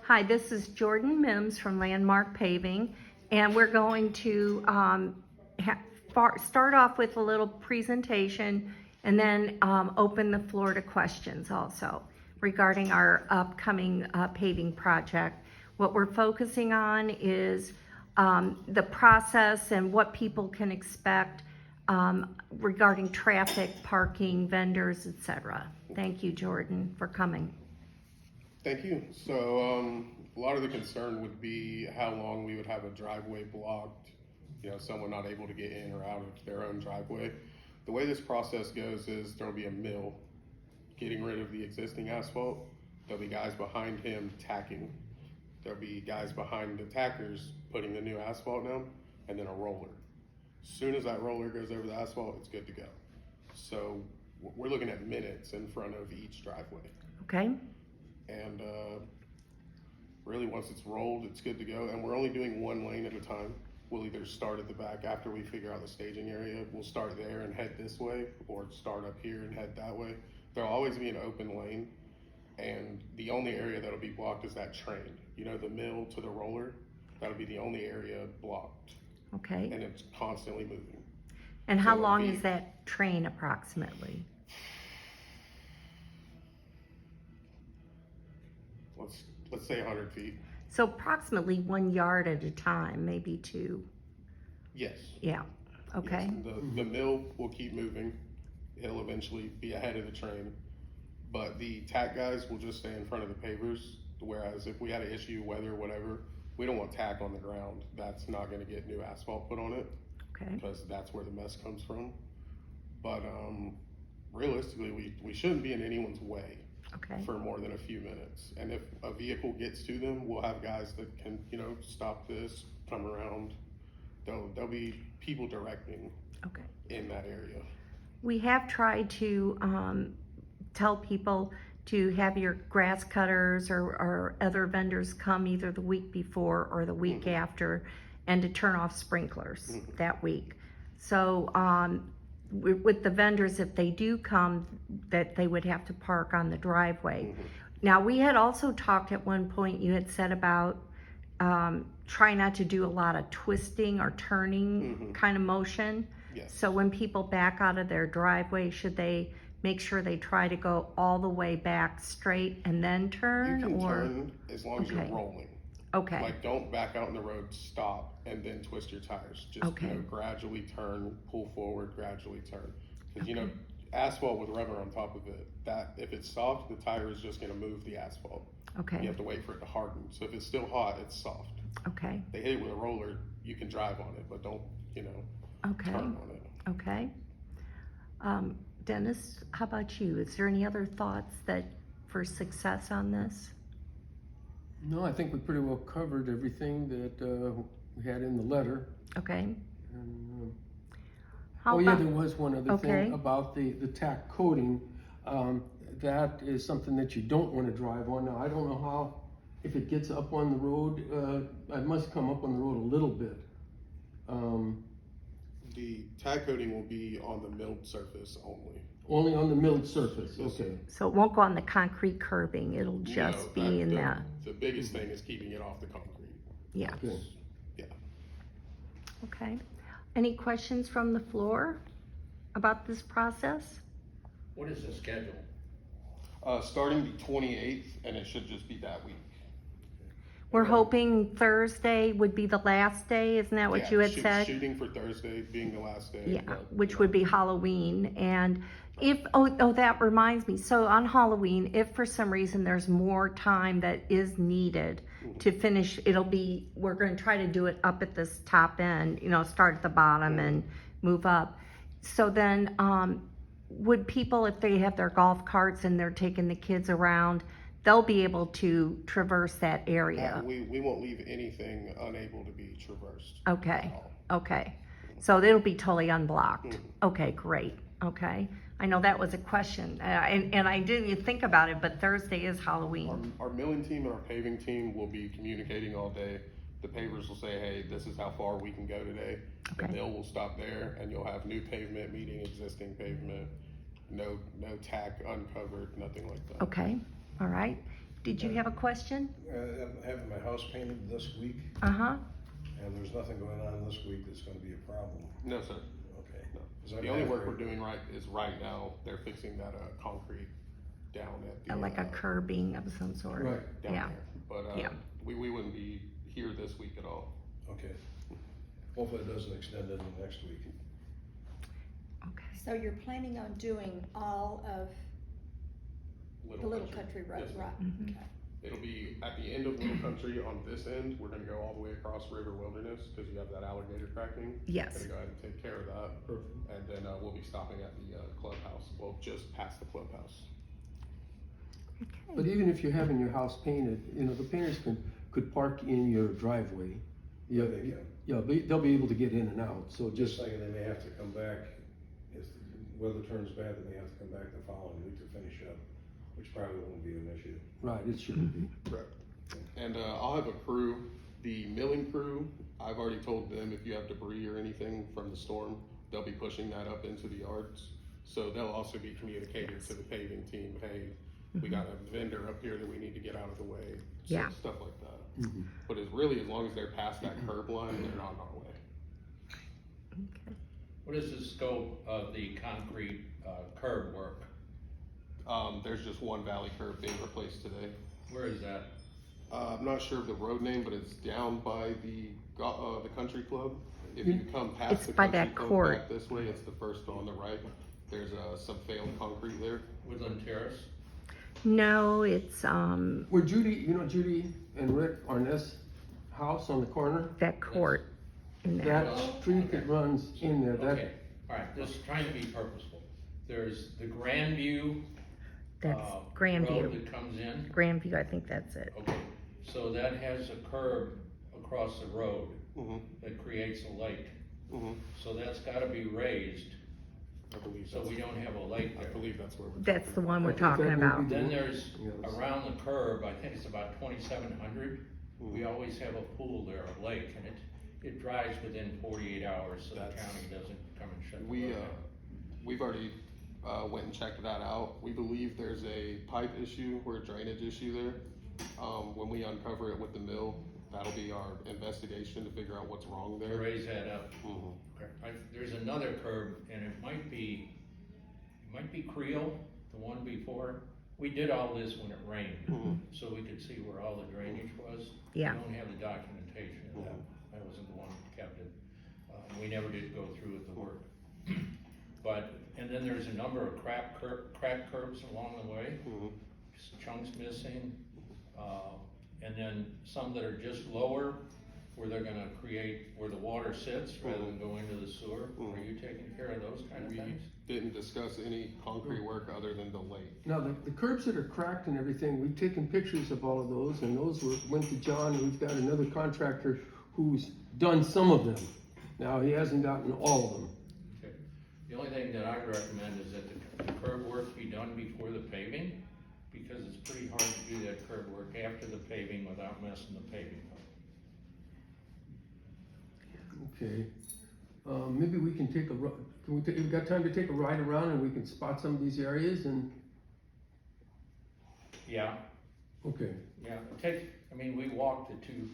Hi, this is Jordan Mims from Landmark Paving, and we're going to start off with a little presentation and then open the floor to questions also regarding our upcoming paving project. What we're focusing on is the process and what people can expect regarding traffic, parking, vendors, etc. Thank you, Jordan, for coming. Thank you. So a lot of the concern would be how long we would have a driveway blocked, someone not able to get in or out of their own driveway. The way this process goes is there'll be a mill getting rid of the existing asphalt. There'll be guys behind him tacking. There'll be guys behind the tackers putting the new asphalt down, and then a roller. As soon as that roller goes over the asphalt, it's good to go. So we're looking at minutes in front of each driveway. Okay. And really once it's rolled, it's good to go. And we're only doing one lane at a time. We'll either start at the back after we figure out the staging area. We'll start there and head this way, or start up here and head that way. There'll always be an open lane. And the only area that'll be blocked is that train. The mill to the roller, that'll be the only area blocked. Okay. And it's constantly moving. And how long is that train approximately? Let's say 100 feet. So approximately 1 yard at a time, maybe two. Yes. Yeah. Okay. Yes. The mill will keep moving. He'll eventually be ahead of the train. But the tack guys will just stay in front of the pavers. Whereas if we had an issue, weather, whatever, we don't want tack on the ground. That's not going to get new asphalt put on it. Okay. Because that's where the mess comes from. But realistically, we shouldn't be in anyone's way. Okay. For more than a few minutes. And if a vehicle gets to them, we'll have guys that can, stop this, come around. There'll be people directing in that area. We have tried to tell people to have your grass cutters or other vendors come either the week before or the week after, and to turn off sprinklers that week. So with the vendors, if they do come, that they would have to park on the driveway. Now, we had also talked at one point, you had said about try not to do a lot of twisting or turning kind of motion. Yes. So when people back out of their driveway, should they make sure they try to go all the way back straight and then turn? You can turn as long as you're rolling. Okay. Like, don't back out in the road, stop, and then twist your tires. Just gradually turn, pull forward, gradually turn. Because asphalt with rubber on top of it, that if it's soft, the tire is just going to move the asphalt. Okay. You have to wait for it to harden. So if it's still hot, it's soft. Okay. They hit it with a roller, you can drive on it, but don't, turn on it. Okay. Dennis, how about you? Is there any other thoughts for success on this? No, I think we pretty well covered everything that we had in the letter. Okay. And, How there about, was one other thing about the tack coating. That is something that you don't want to drive on. Now, I don't know how, if it gets up on the road, it must come up on the road a little bit. The tack coating will be on the milled surface only. Only on the milled surface, Yes, okay. so it won't go on the concrete curbing, it'll just be in that. The biggest thing is keeping it off the concrete. Yeah. Okay. Yeah. Okay. Any questions from the floor about this process? What is the schedule? Starting the 28th, and it should just be that week. We're hoping Thursday would be the last day, isn't that what you had said? Shooting for Thursday being the last day. Yeah, but, which would be Halloween. And if, that reminds me, so on Halloween, if for some reason there's more time that is needed to finish, we're going to try to do it up at this top end, start at the bottom and move up. So then, would people, if they have their golf carts and they're taking the kids around, they'll be able to traverse that area? We won't leave anything unable to be traversed. Okay. Okay. So it'll be totally unblocked. Okay, great. Okay. I know that was a question, and I didn't even think about it, but Thursday is Halloween. Our milling team and our paving team will be communicating all day. The pavers will say, hey, this is how far we can go today. Okay. The mill will stop there, and you'll have new pavement meeting existing pavement. No tack uncovered, nothing like that. Okay. All right. Did you have a question? I'm having my house painted this week, Uh-huh. and there's nothing going on this week that's gonna be a problem. No, sir. Okay. No. 'Cause I'm The only work halfway- we're doing right now, they're fixing that, concrete down at the. Like a curbing of some sort? Right. Down Yeah. there. But, Yeah. we wouldn't be here this week at all. Okay. Hopefully it doesn't extend into next week. Okay. So you're planning on doing all of the Little Country Road, Yes, ma'am. right? Mhm. Okay. It'll be at the end of Little Country on this end, we're gonna go all the way across River Wilderness, cause you have that alligator cracking. Yes. Gonna go ahead and take care of that. Perfect. And then, we'll be stopping at the, clubhouse, well, just past the clubhouse. But even if you're having your house painted, you know, the painters could park in your driveway. Yeah, They can. yeah, they'll be able to get in and out, so Just just, thinking they may have to come back, if the weather turns bad, they may have to come back the following week to finish up, which probably won't be an issue. right, it shouldn't be. Correct. And, I'll have a crew, the milling crew, I've already told them if you have debris or anything from the storm, they'll be pushing that up into the yards. So they'll also be communicating to the paving team, hey, we got a vendor up here that we need to get out of the way. So Yeah. Stuff like that. Mhm. But it's really, as long as they're past that curb line, they're on our way. Okay. What is the scope of the concrete, curb work? There's just one valley curb being replaced today. Where is that? I'm not sure of the road name, but it's down by the country club. If you come past It's the by country that club court. back this way, it's the first on the right. There's, some failed concrete there. Woodland Terrace? No, it's, Where Judy, you know Judy and Rick Arness' house on the corner? that court in there. That street that runs in there, that, Okay, alright, this is trying to be purposeful. There's the Grandview, That's road Grandview. that comes in. Grandview, I think that's it. Okay, so that has a curb across the road Mm-hmm, that creates a lake. mm-hmm. So that's gotta be raised, I believe so that's, we don't have a lake I there. believe that's where we're. That's the one we're I think talking that would about. be Then there's, Yes. around the curb, I think it's about 2,700, we Mhm. always have a pool there, a lake, and it dries within 48 hours, so the That's- county doesn't come and shut the We, road down. we've already, went and checked that out. We believe there's a pipe issue or a drainage issue there. When we uncover it with the mill, that'll be our investigation to figure out what's wrong To there. raise that up. Mhm. There's another curb, and it might be Creel, the one before. We did all this when it rained, Mhm. so we could see where all the drainage was. Yeah. We don't have the documentation of that. I wasn't the one that kept it. We never did go through with the work. But, and then there's a number of cracked curbs along the way, Mhm. chunks missing. And then some that are just lower, where they're gonna create, where the water sits rather than go into the sewer. Are you taking care of those kind of We things? didn't discuss any concrete work other than the lake. now the curbs that are cracked and everything, we've taken pictures of all of those, and those went to John, and we've got another contractor who's done some of them. Now, he hasn't gotten all of them. Okay. The only thing that I would recommend is that the curb work be done before the paving, because it's pretty hard to do that curb work after the paving without messing the paving up. Okay, maybe we can take we've got time to take a ride around and we can spot some of these areas and, Yeah, okay. yeah, we walked the two